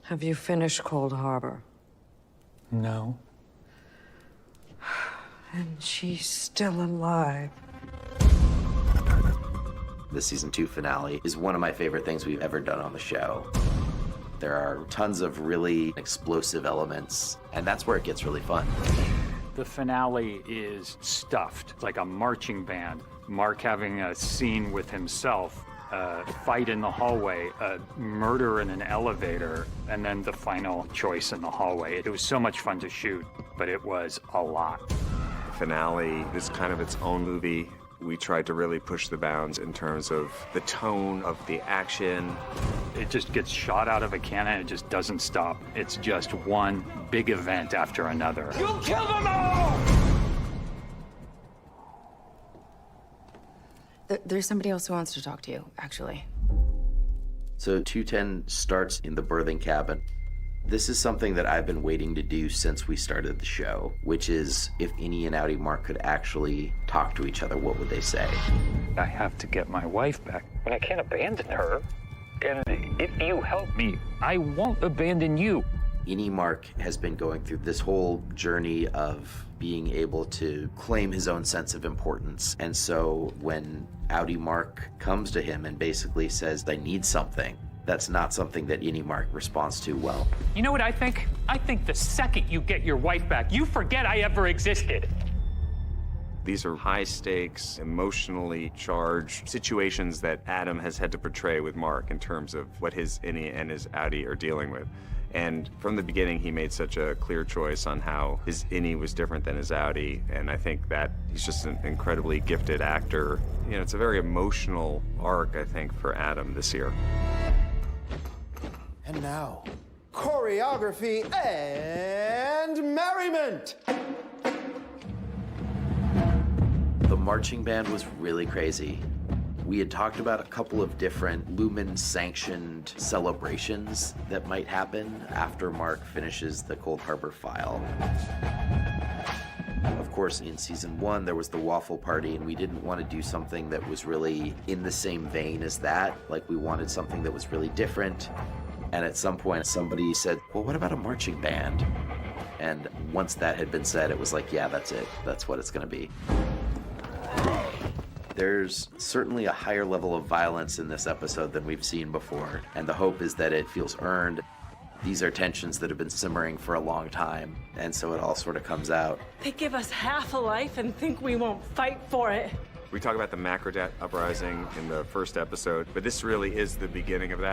Have you finished Cold Harbor? No. And she's still alive. The season 2 finale is one of my favorite things we've ever done on the show. There are tons of really explosive elements, and that's where it gets really fun. The finale is stuffed, like a marching band. Mark having a scene with himself, a fight in the hallway, a murder in an elevator, and then the final choice in the hallway. It was so much fun to shoot, but it was a lot. The finale is kind of its own movie. We tried to really push the bounds in terms of the tone of the action. It just gets shot out of a cannon. It just doesn't stop. It's just one big event after another. You'll kill them all! There's somebody else who wants to talk to you, actually. So 210 starts in the birthing cabin. This is something that I've been waiting to do since we started the show, which is if Innie and Outie Mark could actually talk to each other, what would they say? I have to get my wife back, but I can't abandon her. And if you help me, I won't abandon you. Innie Mark has been going through this whole journey of being able to claim his own sense of importance. And so when Outie Mark comes to him and basically says, I need something, that's not something that Innie Mark responds to well. You know what I think? I think the second you get your wife back, you forget I ever existed. These are high-stakes, emotionally charged situations that Adam has had to portray with Mark in terms of what his Innie and his Outie are dealing with. And from the beginning, he made such a clear choice on how his Innie was different than his Outie, and I think that he's just an incredibly gifted actor. You know, it's a very emotional arc, I think, for Adam this year. And now, choreography and merriment! The marching band was really crazy. We had talked about a couple of different Lumen-sanctioned celebrations that might happen after Mark finishes the Cold Harbor file. Of course, in season 1, there was the waffle party, and we didn't want to do something that was really in the same vein as that. Like, we wanted something that was really different. And at some point, somebody said, well, what about a marching band? And once that had been said, it was like, yeah, that's it. That's what it's going to be. There's certainly a higher level of violence in this episode than we've seen before, and the hope is that it feels earned. These are tensions that have been simmering for a long time, and so it all sort of comes out. They give us half a life and think we won't fight for it. We talk about the macro debt uprising in the first episode, but this really is the beginning of that.